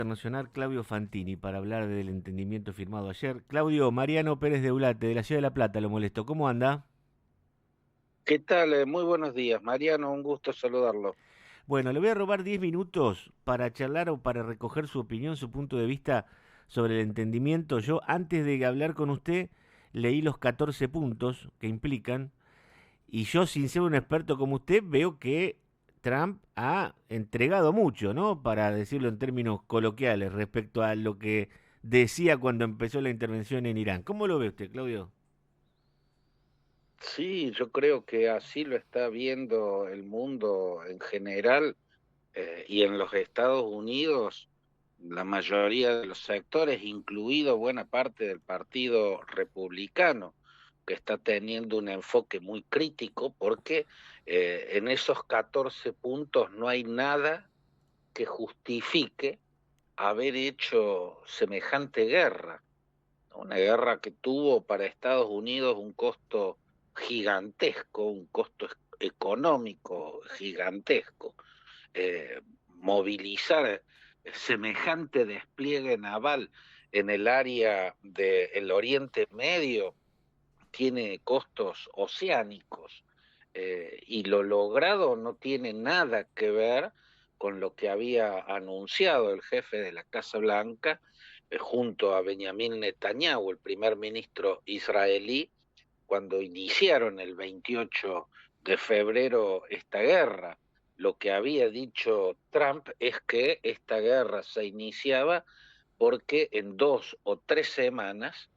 Internacional Claudio Fantini para hablar del entendimiento firmado ayer. Claudio, Mariano Pérez de Ulate, de la Ciudad de La Plata, lo molesto. ¿Cómo anda? ¿Qué tal? Muy buenos días, Mariano, un gusto saludarlo. Bueno, le voy a robar 10 minutos para charlar o para recoger su opinión, su punto de vista sobre el entendimiento. Yo, antes de hablar con usted, leí los 14 puntos que implican. Y yo, sin ser un experto como usted, veo que Trump ha entregado mucho, ¿no? Para decirlo en términos coloquiales, respecto a lo que decía cuando empezó la intervención en Irán. ¿Cómo lo ve usted, Claudio? Sí, yo creo que así lo está viendo el mundo en general y en los Estados Unidos, la mayoría de los sectores, incluido buena parte del Partido Republicano, que está teniendo un enfoque muy crítico porque en esos 14 puntos no hay nada que justifique haber hecho semejante guerra. Una guerra que tuvo para Estados Unidos un costo gigantesco, un costo económico gigantesco. Movilizar semejante despliegue naval en el área del Oriente Medio tiene costos oceánicos, y lo logrado no tiene nada que ver con lo que había anunciado el jefe de la Casa Blanca, junto a Benjamín Netanyahu, el primer ministro israelí, cuando iniciaron el 28 de febrero esta guerra. Lo que había dicho Trump es que esta guerra se iniciaba porque en 2 o 3 semanas,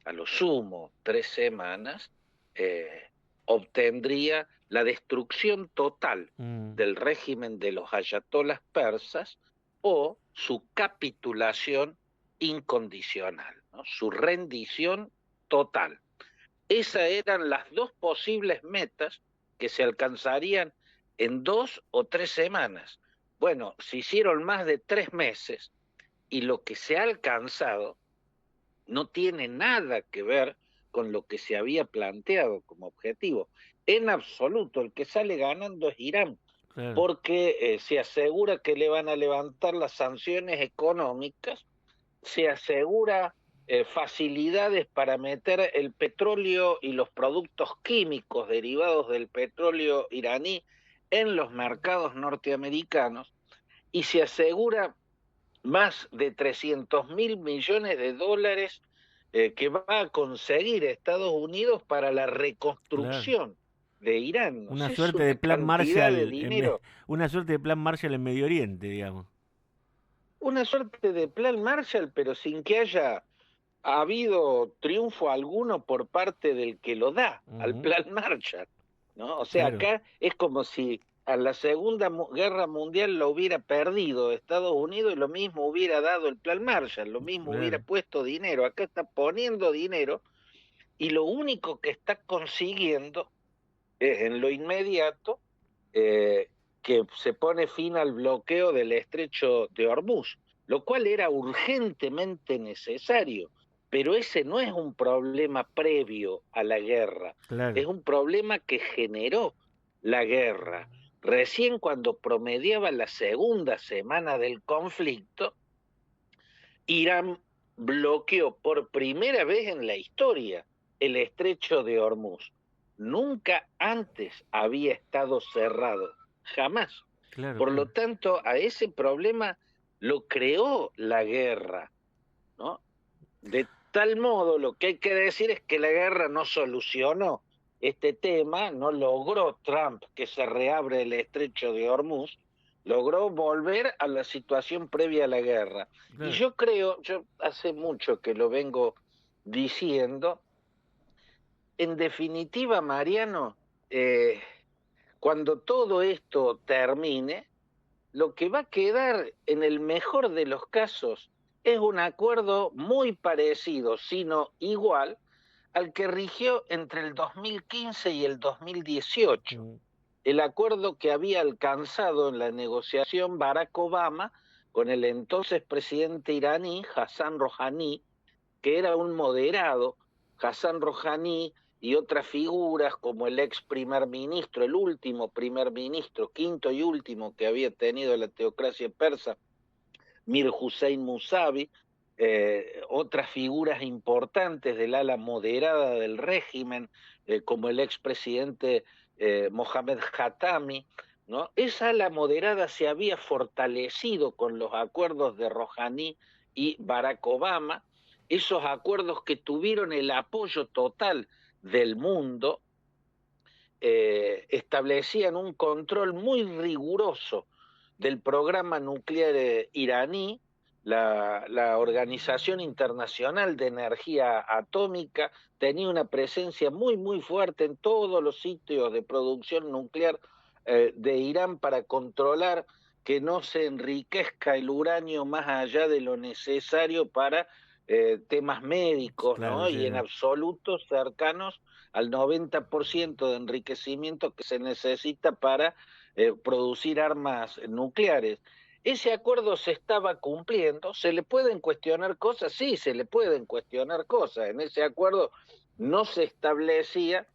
a lo sumo 3 semanas, eh, obtendría la destrucción total Mm, del régimen de los ayatolás persas o su capitulación incondicional, ¿no? Su rendición total. Esas eran las dos posibles metas que se alcanzarían en 2 o 3 semanas. Bueno, se hicieron más de 3 meses y lo que se ha alcanzado no tiene nada que ver con lo que se había planteado como objetivo. En absoluto, el que sale ganando es Irán, claro. porque se asegura que le van a levantar las sanciones económicas, se asegura facilidades para meter el petróleo y los productos químicos derivados del petróleo iraní en los mercados norteamericanos y se asegura más de 300.000 millones de dólares que va a conseguir Estados Unidos para la Claro. reconstrucción de Irán. No Una sé, es suerte de una plan cantidad de Marshall dinero, una suerte de plan Marshall en Medio Oriente, digamos. una suerte de plan Marshall, pero sin que haya habido triunfo alguno por parte del que lo da al Ujú, plan Marshall, ¿no? O sea, claro, acá es como si a la Segunda Guerra Mundial lo hubiera perdido Estados Unidos y lo mismo hubiera dado el plan Marshall, lo mismo hubiera claro. puesto dinero. Acá está poniendo dinero y lo único que está consiguiendo es en lo inmediato eh, que se pone fin al bloqueo del estrecho de Hormuz, lo cual era urgentemente necesario, pero ese no es un problema previo a la guerra, es Claro. un problema que generó la guerra. Recién cuando promediaba la segunda semana del conflicto, Irán bloqueó por primera vez en la historia el estrecho de Hormuz. Nunca antes había estado cerrado, jamás. Claro, Por lo claro. tanto, a ese problema lo creó la guerra, ¿no? De tal modo, lo que hay que decir es que la guerra no solucionó este tema, no logró Trump que se reabre el estrecho de Hormuz, logró volver a la situación previa a la guerra. Y Claro. yo creo, yo hace mucho que lo vengo diciendo, en definitiva, Mariano, cuando todo esto termine, lo que va a quedar en el mejor de los casos es un acuerdo muy parecido, sino igual, al que rigió entre el 2015 y el 2018, Mm, el acuerdo que había alcanzado en la negociación Barack Obama con el entonces presidente iraní Hassan Rouhani, que era un moderado. Hassan Rouhani y otras figuras como el ex primer ministro, el último primer ministro, quinto y último que había tenido la teocracia persa, Mir Hussein Musavi, otras figuras importantes del ala moderada del régimen, como el expresidente Mohamed Khatami, ¿no? Esa ala moderada se había fortalecido con los acuerdos de Rouhani y Barack Obama, esos acuerdos que tuvieron el apoyo total del mundo, establecían un control muy riguroso del programa nuclear iraní. La Organización Internacional de Energía Atómica tenía una presencia muy fuerte en todos los sitios de producción nuclear de Irán para controlar que no se enriquezca el uranio más allá de lo necesario para temas médicos, Claro, ¿no? sí, Y en absoluto cercanos al 90% de enriquecimiento que se necesita para producir armas nucleares. Ese acuerdo se estaba cumpliendo. ¿Se le pueden cuestionar cosas? Sí, se le pueden cuestionar cosas. En ese acuerdo no se establecía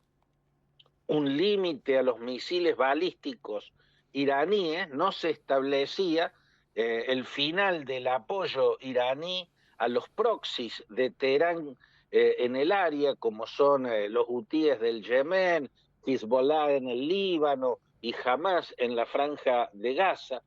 un límite a los misiles balísticos iraníes, no se establecía el final del apoyo iraní a los proxies de Teherán en el área, como son los hutíes del Yemen, Hezbollah en el Líbano y Hamas en la franja de Gaza.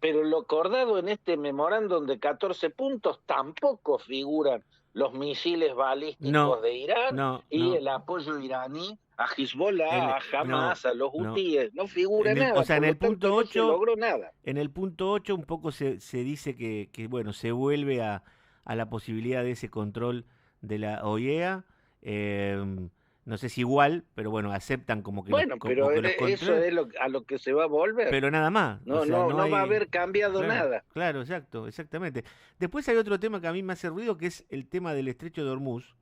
Pero lo acordado en este memorándum de 14 puntos tampoco figuran los misiles balísticos no, de Irán no, y no, el apoyo iraní a Hezbollah, a no, Hamas, a los no. hutíes. No figura O nada, sea, por lo tanto no se logró nada. en el punto 8 un poco se dice bueno, se vuelve a la posibilidad de ese control de la OIEA. No sé si igual, pero bueno, aceptan Bueno, como pero que los eso controles, es a lo que se va a volver. pero nada más. O No, sea, no, no no va a hay... haber cambiado Claro, nada. claro, exacto, exactamente. Después hay otro tema que a mí me hace ruido, que es el tema del estrecho de Hormuz,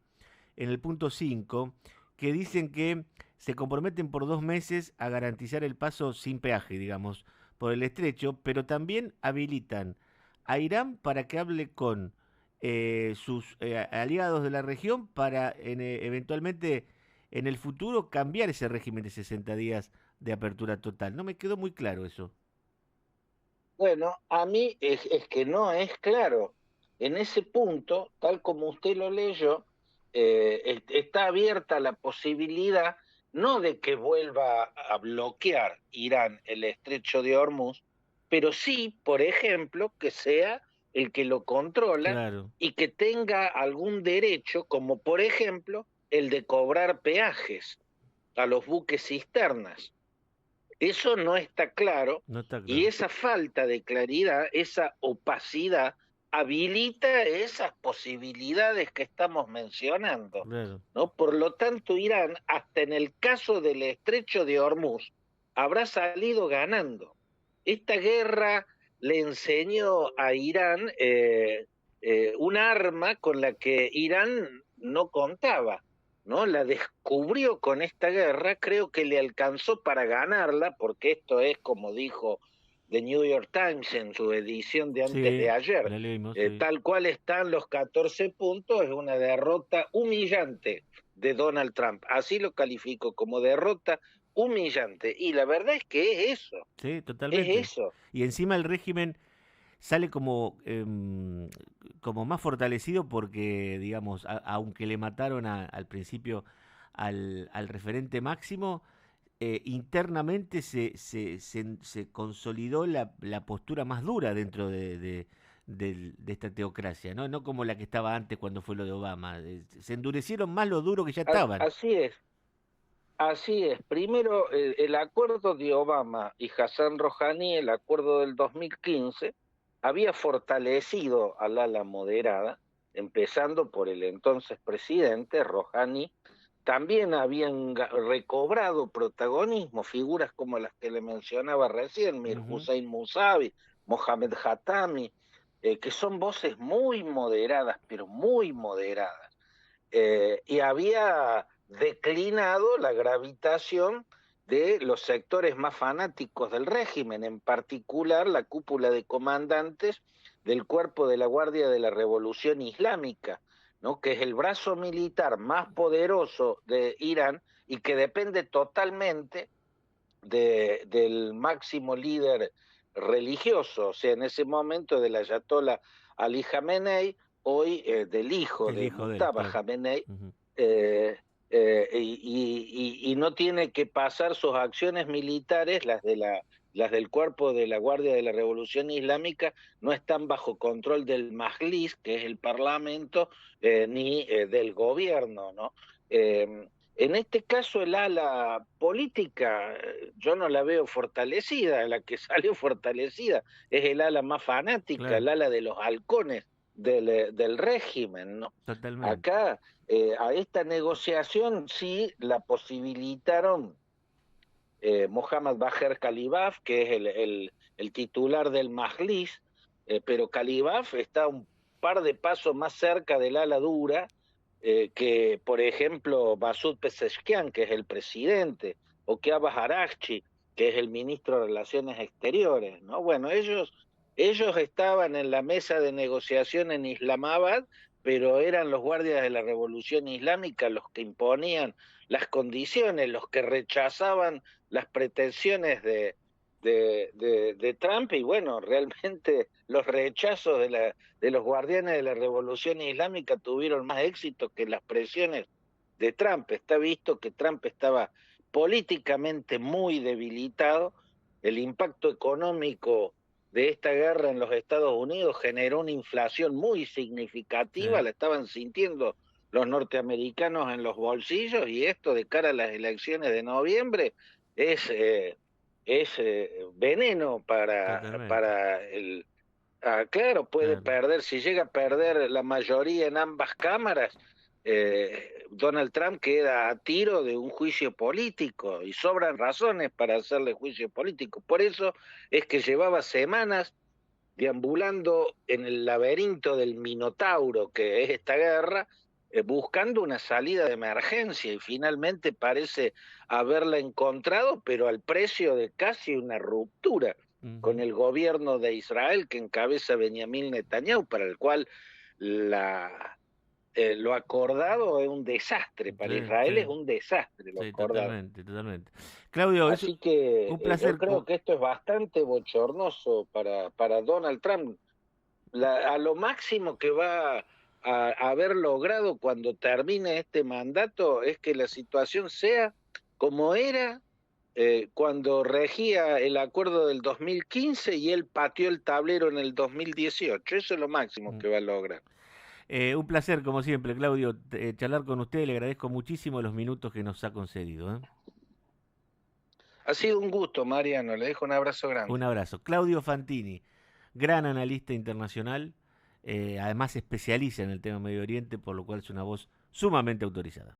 en el punto 5 que dicen que se comprometen por 2 meses a garantizar el paso sin peaje, digamos, por el estrecho, pero también habilitan a Irán para que hable con sus aliados de la región para eventualmente en el futuro cambiar ese régimen de 60 días de apertura total. No me quedó muy claro eso. Bueno, a mí es que no es claro. En ese punto, tal como usted lo leyó, está abierta la posibilidad no de que vuelva a bloquear Irán el estrecho de Hormuz, pero sí, por ejemplo, que sea el que lo controla Claro, y que tenga algún derecho, como por ejemplo el de cobrar peajes a los buques cisternas. Eso no está claro no está y claro. esa falta de claridad, esa opacidad, habilita esas posibilidades que estamos mencionando, Claro. ¿no? Por lo tanto, Irán, hasta en el caso del estrecho de Hormuz, habrá salido ganando. Esta guerra le enseñó a Irán un arma con la que Irán no contaba, ¿no? La descubrió con esta guerra, creo que le alcanzó para ganarla, porque esto es, como dijo The New York Times en su edición de antes de Sí, ayer, la leímos, sí. tal cual están los 14 puntos, es una derrota humillante de Donald Trump. Así lo califico, como derrota humillante. Y la verdad es que Sí, es totalmente. eso. Y encima el régimen sale como más fortalecido porque, digamos, aunque le mataron al principio al referente máximo, internamente se consolidó la postura más dura dentro de esta teocracia, ¿no? No como la que estaba antes cuando fue lo de Obama. Se endurecieron más lo duro que ya estaban. Así es. Así es. Primero, el acuerdo de Obama y Hassan Rouhani, el acuerdo del 2015, había fortalecido al ala moderada, empezando por el entonces presidente Rouhani. También habían recobrado protagonismo figuras como las que le mencionaba recién, Mir Ujú. Hussein Musavi, Mohamed Khatami, que son voces muy moderadas, pero muy moderadas, y había declinado la gravitación de los sectores más fanáticos del régimen, en particular la cúpula de comandantes del cuerpo de la Guardia de la Revolución Islámica, ¿no? Que es el brazo militar más poderoso de Irán y que depende totalmente del máximo líder religioso, o sea, en ese momento del ayatolá Ali Jamenei, hoy del hijo El de hijo de él, Mujtaba claro. Jamenei, Ujú. y no tiene que pasar sus acciones militares, las del cuerpo de la Guardia de la Revolución Islámica, no están bajo control del Majlis, que es el parlamento, ni del gobierno, ¿no? En este caso, el ala política, yo no la veo fortalecida, la que salió fortalecida es el ala más fanática, Claro, el ala de los halcones del régimen, ¿no? totalmente. Acá, a esta negociación sí la posibilitaron Mohammad Baher Khalibaf, que es el titular del Majlis, pero Khalibaf está un par de pasos más cerca del ala dura que, por ejemplo, Masud Pezeshkian, que es el presidente, o que Abbas Araghchi, que es el ministro de Relaciones Exteriores, ¿no? Bueno, ellos estaban en la mesa de negociación en Islamabad, pero eran los guardias de la Revolución Islámica los que imponían las condiciones, los que rechazaban las pretensiones de Trump, y bueno, realmente los rechazos de los guardianes de la Revolución Islámica tuvieron más éxito que las presiones de Trump. Está visto que Trump estaba políticamente muy debilitado, el impacto económico de esta guerra en los Estados Unidos generó una inflación muy significativa, Sí, la estaban sintiendo los norteamericanos en los bolsillos, y esto de cara a las elecciones de noviembre es, veneno totalmente. para el... claro, puede Claro. perder, si llega a perder la mayoría en ambas cámaras, Donald Trump queda a tiro de un juicio político y sobran razones para hacerle juicio político. Por eso es que llevaba semanas deambulando en el laberinto del Minotauro, que es esta guerra, buscando una salida de emergencia, y finalmente parece haberla encontrado, pero al precio de casi una ruptura con Ujú. el gobierno de Israel que encabeza Benjamín Netanyahu, para el cual lo acordado es un desastre, para Sí, Israel es sí, un desastre lo sí, acordado. totalmente, totalmente. Claudio, es Así un que yo placer. creo que esto es bastante bochornoso para Donald Trump. A lo máximo que va a haber logrado cuando termine este mandato es que la situación sea como era cuando regía el acuerdo del 2015 y él pateó el tablero en el 2018. Eso es lo máximo Mm. que va a lograr. Un placer, como siempre, Claudio, charlar con usted. Le agradezco muchísimo los minutos que nos ha concedido, ¿eh? Ha sido un gusto, Mariano. Le dejo un abrazo Un grande. abrazo. Claudio Fantini, gran analista internacional, además especializa en el tema Medio Oriente, por lo cual es una voz sumamente autorizada.